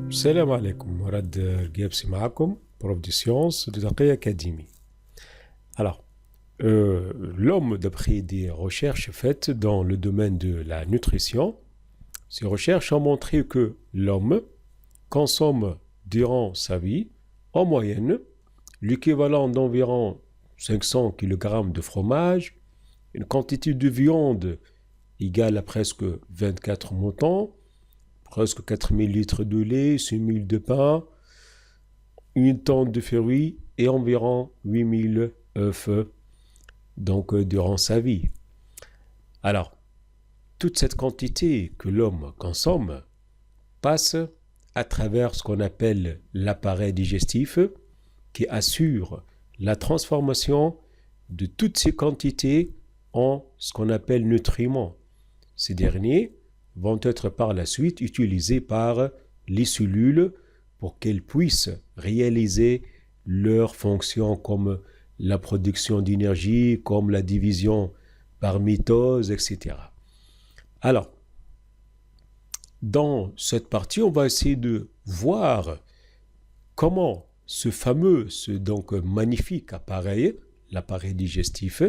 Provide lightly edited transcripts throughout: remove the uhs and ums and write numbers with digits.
السلام عليكم مراد القيابسي معكم prof de sciences de Taqi Academy. Alors, l'homme, d'après des recherches faites dans le domaine de la nutrition, ces recherches ont montré que l'homme consomme durant sa vie, en moyenne, l'équivalent d'environ 500 kg de fromage, une quantité de viande égale à presque 24 moutons, presque 4000 litres de lait, 6000 de pain, une tonne de fruits et environ 8000 œufs durant sa vie. Alors, toute cette quantité que l'homme consomme passe à travers ce qu'on appelle l'appareil digestif qui assure la transformation de toutes ces quantités en ce qu'on appelle nutriments. Ces derniers vont être par la suite utilisés par les cellules pour qu'elles puissent réaliser leurs fonctions comme la production d'énergie, comme la division par mitose, etc. Alors, dans cette partie, on va essayer de voir comment ce fameux, donc magnifique appareil, l'appareil digestif,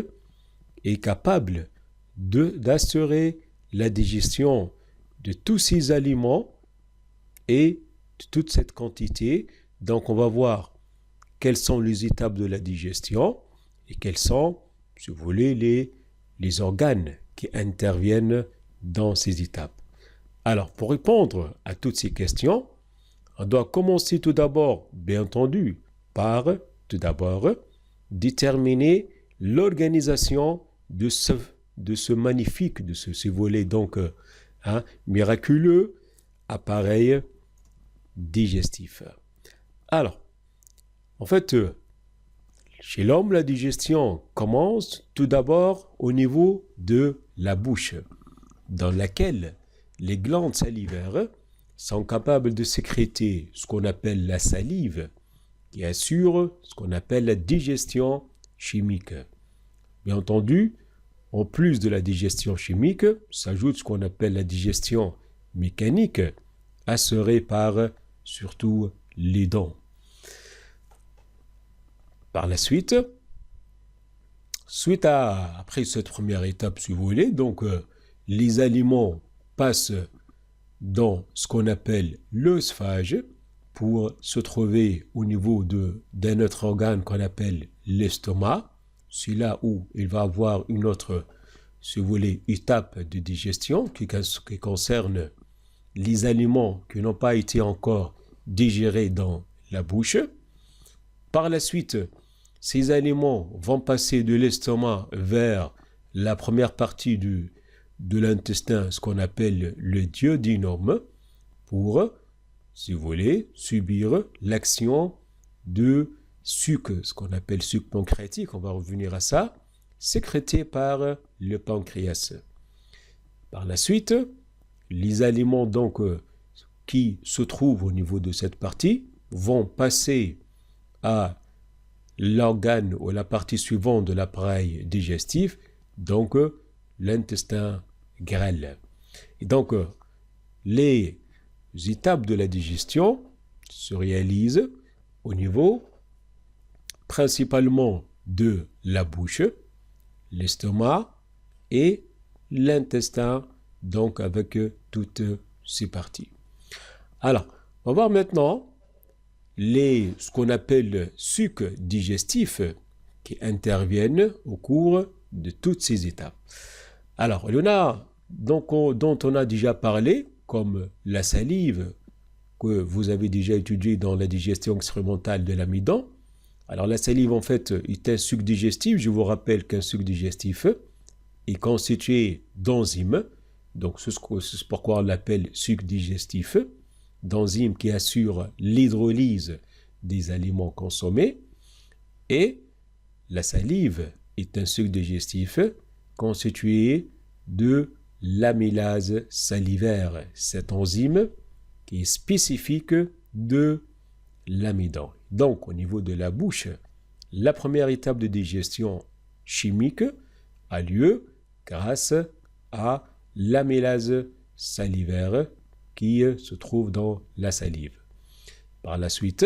est capable d'assurer la digestion de tous ces aliments et de toute cette quantité. Donc, on va voir quelles sont les étapes de la digestion et quels sont, si vous voulez, les organes qui interviennent dans ces étapes. Alors, pour répondre à toutes ces questions, on doit commencer tout d'abord, bien entendu, par déterminer l'organisation de ce magnifique, de ce volet donc miraculeux appareil digestif. Alors, en fait, chez l'homme, la digestion commence tout d'abord au niveau de la bouche, dans laquelle les glandes salivaires sont capables de sécréter ce qu'on appelle la salive, qui assure ce qu'on appelle la digestion chimique. Bien entendu, en plus de la digestion chimique, s'ajoute ce qu'on appelle la digestion mécanique, assurée par surtout les dents. Par la suite, après cette première étape, si vous voulez, donc les aliments passent dans ce qu'on appelle l'œsophage pour se trouver au niveau d'un autre organe qu'on appelle l'estomac. C'est là où il va avoir une autre, si vous voulez, étape de digestion qui concerne les aliments qui n'ont pas été encore digérés dans la bouche. Par la suite, ces aliments vont passer de l'estomac vers la première partie de l'intestin, ce qu'on appelle le duodénum, pour, si vous voulez, subir l'action de suc, ce qu'on appelle suc pancréatique, on va revenir à ça, sécrété par le pancréas. Par la suite, les aliments donc qui se trouvent au niveau de cette partie vont passer à l'organe ou la partie suivante de l'appareil digestif, donc l'intestin grêle. Et donc, les étapes de la digestion se réalisent au niveau principalement de la bouche, l'estomac et l'intestin, donc avec toutes ces parties. Alors, on va voir maintenant ce qu'on appelle sucs digestifs qui interviennent au cours de toutes ces étapes. Alors, il y en a dont on a déjà parlé, comme la salive, que vous avez déjà étudié dans la digestion expérimentale de l'amidon. Alors, la salive, en fait, est un suc digestif. Je vous rappelle qu'un suc digestif est constitué d'enzymes. Donc, c'est pourquoi on l'appelle suc digestif. D'enzymes qui assurent l'hydrolyse des aliments consommés. Et la salive est un suc digestif constitué de l'amylase salivaire, cette enzyme qui est spécifique de l'amidon. Donc, au niveau de la bouche, la première étape de digestion chimique a lieu grâce à l'amylase salivaire qui se trouve dans la salive. Par la suite,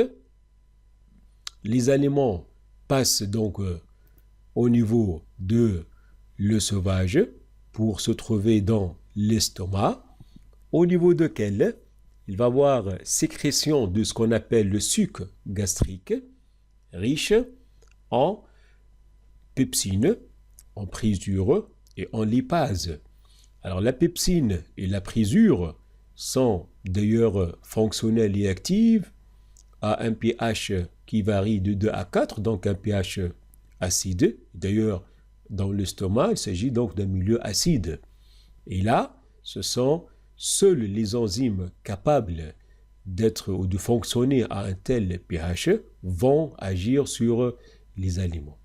les aliments passent donc au niveau de l'œsophage pour se trouver dans l'estomac, au niveau duquel il va y avoir sécrétion de ce qu'on appelle le suc gastrique, riche en pepsine, en prisure et en lipase. Alors la pepsine et la prisure sont d'ailleurs fonctionnelles et actives à un pH qui varie de 2 à 4, donc un pH acide. D'ailleurs, dans l'estomac, il s'agit donc d'un milieu acide. Et là, ce sont seuls les enzymes capables d'être ou de fonctionner à un tel pH vont agir sur les aliments.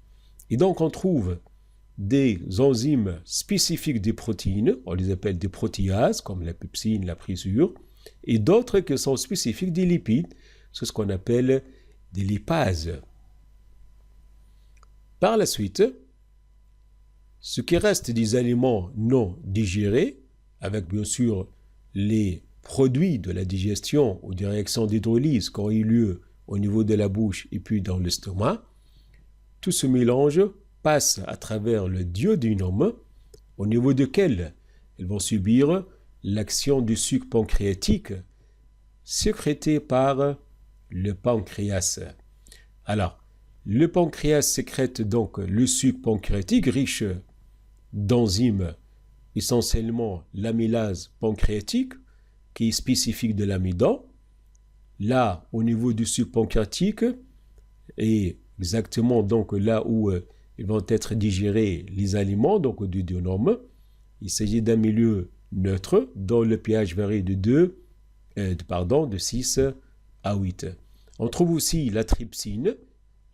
Et donc, on trouve des enzymes spécifiques des protéines, on les appelle des protéases, comme la pepsine, la prisure, et d'autres qui sont spécifiques des lipides, c'est ce qu'on appelle des lipases. Par la suite, ce qui reste des aliments non digérés, avec bien sûr les produits de la digestion ou des réactions d'hydrolyse qui ont eu lieu au niveau de la bouche et puis dans l'estomac, tout ce mélange passe à travers le duodénum, au niveau duquel ils vont subir l'action du suc pancréatique sécrété par le pancréas. Alors, le pancréas sécrète donc le suc pancréatique riche d'enzymes, essentiellement l'amylase pancréatique, qui est spécifique de l'amidon. Là, au niveau du suc pancréatique, et exactement donc là où ils vont être digérés les aliments, donc du duodénum, il s'agit d'un milieu neutre dont le pH varie de 6 à 8. On trouve aussi la trypsine,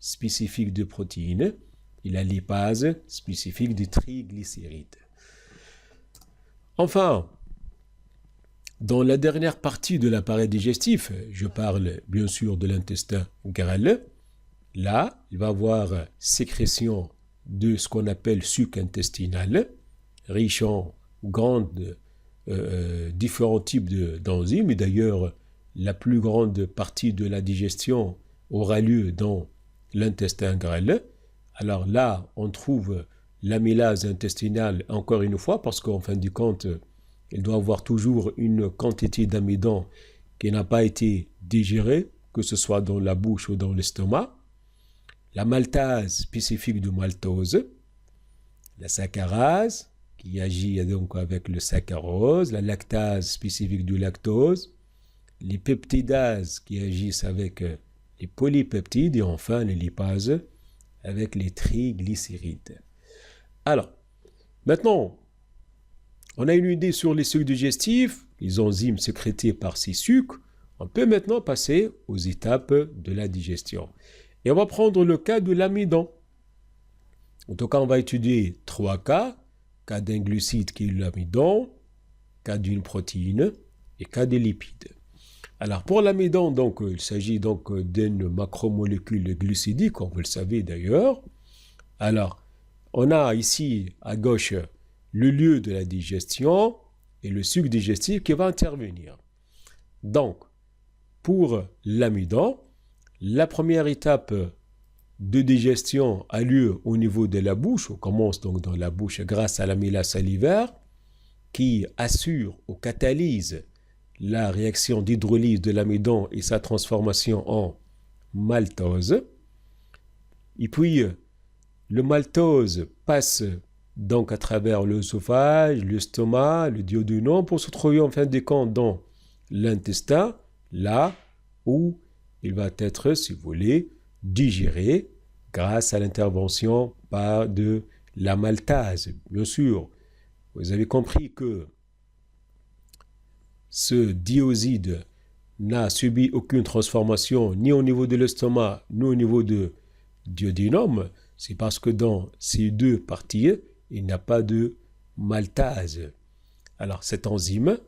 spécifique de protéines, et la lipase, spécifique des triglycérides. Enfin, dans la dernière partie de l'appareil digestif, je parle bien sûr de l'intestin grêle. Là, il va y avoir sécrétion de ce qu'on appelle suc intestinal, riche en différents types d'enzymes. Et d'ailleurs, la plus grande partie de la digestion aura lieu dans l'intestin grêle. Alors là, on trouve l'amylase intestinale, encore une fois, parce qu'en fin de compte, il doit avoir toujours une quantité d'amidon qui n'a pas été digérée, que ce soit dans la bouche ou dans l'estomac. La maltase spécifique de maltose, la saccharase qui agit donc avec le saccharose, la lactase spécifique du lactose, les peptidases qui agissent avec les polypeptides et enfin les lipases avec les triglycérides. Alors, maintenant, on a une idée sur les sucs digestifs, les enzymes sécrétées par ces sucs. On peut maintenant passer aux étapes de la digestion. Et on va prendre le cas de l'amidon. En tout cas, on va étudier 3 cas. Cas d'un glucide qui est l'amidon, cas d'une protéine et cas des lipides. Alors pour l'amidon, donc, il s'agit donc d'une macromolécule glucidique, comme vous le savez d'ailleurs. Alors, on a ici à gauche le lieu de la digestion et le suc digestif qui va intervenir. Donc, pour l'amidon, la première étape de digestion a lieu au niveau de la bouche. On commence donc dans la bouche grâce à l'amylase salivaire qui assure ou catalyse la réaction d'hydrolyse de l'amidon et sa transformation en maltose. Et puis, le maltose passe donc à travers l'œsophage, l'estomac, le duodénum pour se trouver en fin de compte dans l'intestin, là où il va être, si vous voulez, digéré grâce à l'intervention de la maltase. Bien sûr, vous avez compris que ce dioside n'a subi aucune transformation ni au niveau de l'estomac, ni au niveau du duodénum. C'est parce que dans ces deux parties, il n'y a pas de maltase. Alors, cette enzyme,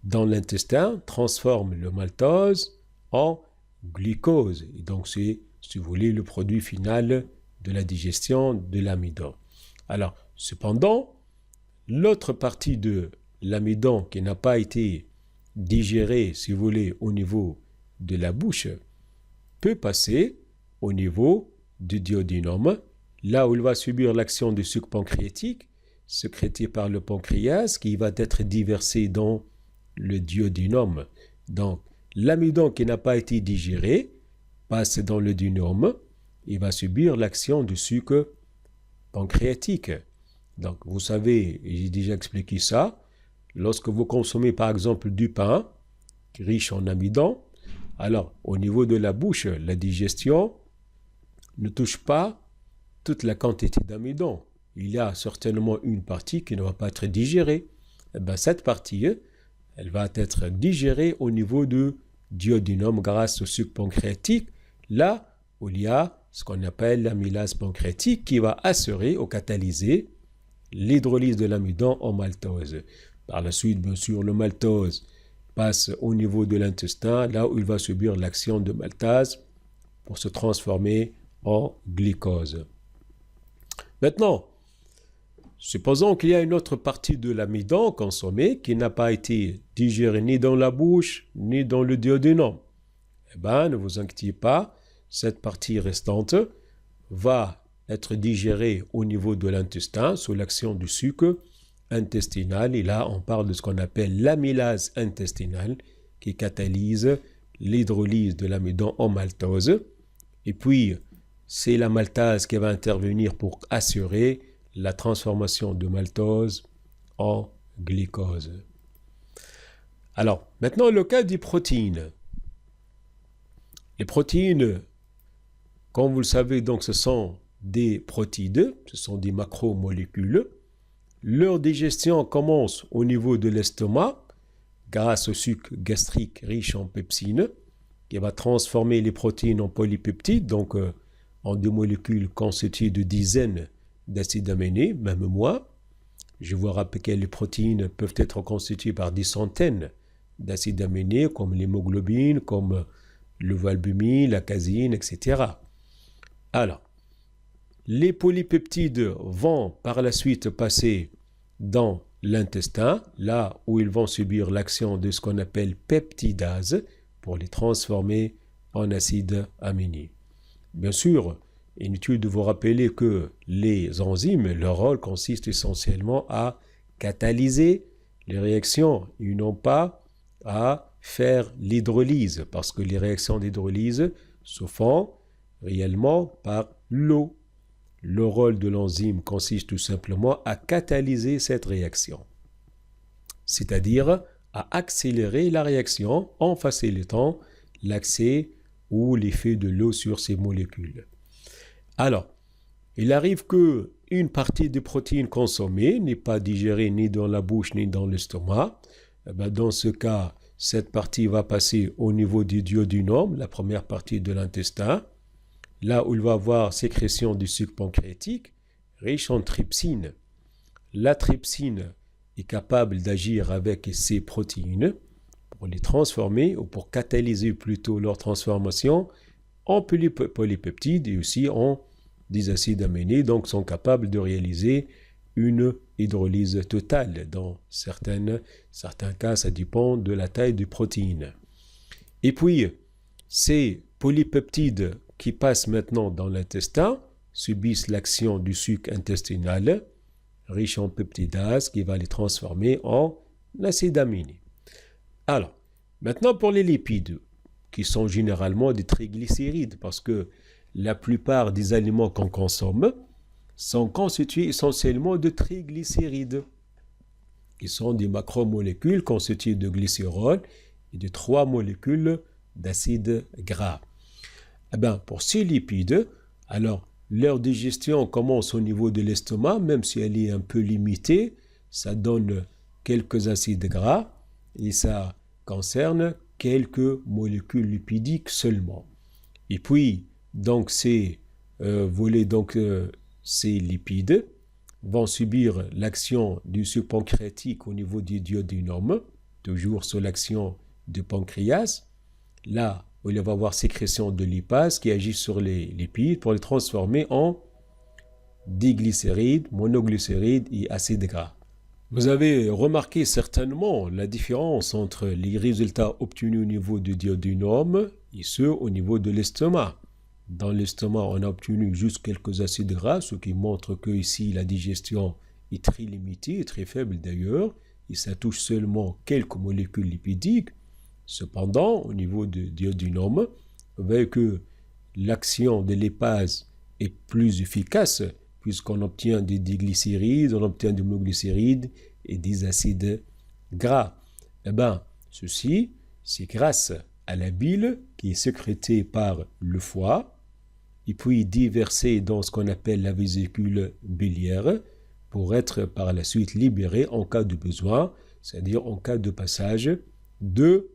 dans l'intestin, transforme le maltose en glucose. Et donc, c'est, si vous voulez, le produit final de la digestion de l'amidon. Alors, cependant, l'autre partie de l'amidon qui n'a pas été digérée, si vous voulez, au niveau de la bouche peut passer au niveau du duodénum, là où il va subir l'action du suc pancréatique, sécrété par le pancréas, qui va être déversé dans le duodénum. Donc, l'amidon qui n'a pas été digéré passe dans le duodénum, il va subir l'action du suc pancréatique. Donc, vous savez, j'ai déjà expliqué ça, lorsque vous consommez par exemple du pain, riche en amidon, alors au niveau de la bouche, la digestion ne touche pas toute la quantité d'amidon. Il y a certainement une partie qui ne va pas être digérée. Et bien, cette partie, elle va être digérée au niveau du duodénum grâce au suc pancréatique, là où il y a ce qu'on appelle l'amylase pancréatique qui va assurer ou catalyser l'hydrolyse de l'amidon en maltose. Par la suite, bien sûr, le maltose passe au niveau de l'intestin, là où il va subir l'action de maltase pour se transformer en glucose. Maintenant, supposons qu'il y a une autre partie de l'amidon consommée qui n'a pas été digérée ni dans la bouche, ni dans le duodénum. Eh bien, ne vous inquiétez pas, cette partie restante va être digérée au niveau de l'intestin sous l'action du suc intestinal. Et là, on parle de ce qu'on appelle l'amylase intestinale qui catalyse l'hydrolyse de l'amidon en maltose. Et puis, c'est la maltase qui va intervenir pour assurer la transformation de maltose en glucose. Alors, maintenant, le cas des protéines. Les protéines, comme vous le savez, donc, ce sont des protides, ce sont des macromolécules. Leur digestion commence au niveau de l'estomac, grâce au suc gastrique riche en pepsine, qui va transformer les protéines en polypeptides, donc en des molécules constituées de dizaines d'acides aminés, même moins. Je vous rappelle que les protéines peuvent être constituées par des centaines d'acides aminés, comme l'hémoglobine, comme le valbumine, la caséine, etc. Alors, les polypeptides vont par la suite passer dans l'intestin, là où ils vont subir l'action de ce qu'on appelle peptidase pour les transformer en acides aminés. Bien sûr, inutile de vous rappeler que les enzymes, leur rôle consiste essentiellement à catalyser les réactions et non pas à faire l'hydrolyse, parce que les réactions d'hydrolyse se font réellement par l'eau. Le rôle de l'enzyme consiste tout simplement à catalyser cette réaction, c'est-à-dire à accélérer la réaction en facilitant l'accès ou l'effet de l'eau sur ces molécules. Alors, il arrive que une partie des protéines consommées n'est pas digérée ni dans la bouche ni dans l'estomac. Dans ce cas, cette partie va passer au niveau du duodénum, la première partie de l'intestin, là où il va avoir sécrétion du suc pancréatique, riche en trypsine. La trypsine est capable d'agir avec ces protéines pour les transformer ou pour catalyser plutôt leur transformation en polypeptides et aussi en des acides aminés, donc sont capables de réaliser une hydrolyse totale. Dans certains cas, ça dépend de la taille des protéines. Et puis, ces polypeptides qui passent maintenant dans l'intestin subissent l'action du suc intestinal, riche en peptidase, qui va les transformer en acides aminés. Alors, maintenant pour les lipides, qui sont généralement des triglycérides, parce que la plupart des aliments qu'on consomme sont constitués essentiellement de triglycérides, qui sont des macromolécules constituées de glycérol et de 3 molécules d'acides gras. Eh bien, pour ces lipides, alors leur digestion commence au niveau de l'estomac, même si elle est un peu limitée, ça donne quelques acides gras et ça concerne quelques molécules lipidiques seulement. Et puis, donc ces lipides vont subir l'action du suc pancréatique au niveau du duodénum, toujours sous l'action du pancréas, là où il va y avoir sécrétion de lipase qui agit sur les lipides pour les transformer en diglycérides, monoglycérides et acides gras. Vous avez remarqué certainement la différence entre les résultats obtenus au niveau du duodénum et ceux au niveau de l'estomac. Dans l'estomac, on a obtenu juste quelques acides gras, ce qui montre que ici la digestion est très limitée, très faible d'ailleurs, et ça touche seulement quelques molécules lipidiques. Cependant, au niveau du duodénum, vous voyez que l'action de lipase est plus efficace puisqu'on obtient des diglycérides, on obtient des monoglycérides et des acides gras. Eh bien, ceci, c'est grâce à la bile qui est sécrétée par le foie et puis déversée dans ce qu'on appelle la vésicule biliaire pour être par la suite libérée en cas de besoin, c'est-à-dire en cas de passage de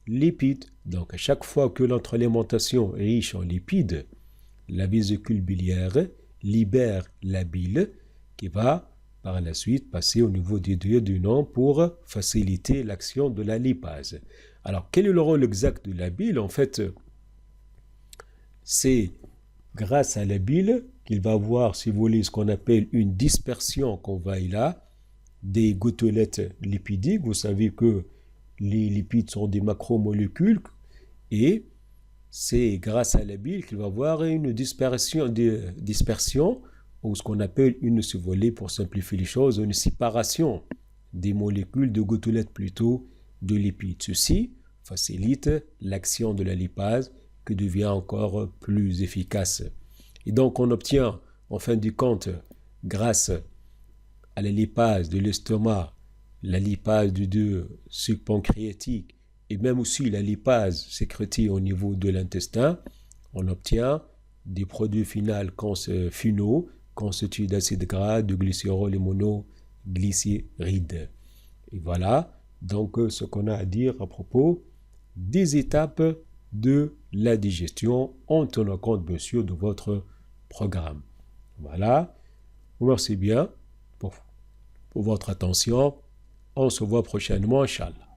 lipides. Donc, à chaque fois que notre alimentation est riche en lipides, la vésicule biliaire libère la bile qui va par la suite passer au niveau des duodénum pour faciliter l'action de la lipase. Alors, quel est le rôle exact de la bile? En fait, c'est grâce à la bile qu'il va avoir, si vous voulez, ce qu'on appelle une dispersion qu'on va là des gouttelettes lipidiques. Vous savez que les lipides sont des macromolécules et c'est grâce à la bile qu'il va avoir une dispersion ou ce qu'on appelle une, si vous voulez, pour simplifier les choses, une séparation des molécules de gouttelettes plutôt de lipides. Ceci facilite l'action de la lipase qui devient encore plus efficace. Et donc on obtient en fin de compte, grâce à la lipase de l'estomac, la lipase du sucre pancréatique et même aussi la lipase sécrétée au niveau de l'intestin, on obtient des produits finaux constitués d'acides gras, de glycérol et monoglycérides. Et voilà donc ce qu'on a à dire à propos des étapes de la digestion en tenant compte bien sûr de votre programme. Voilà, merci bien pour votre attention. On se voit prochainement, Inch'Allah.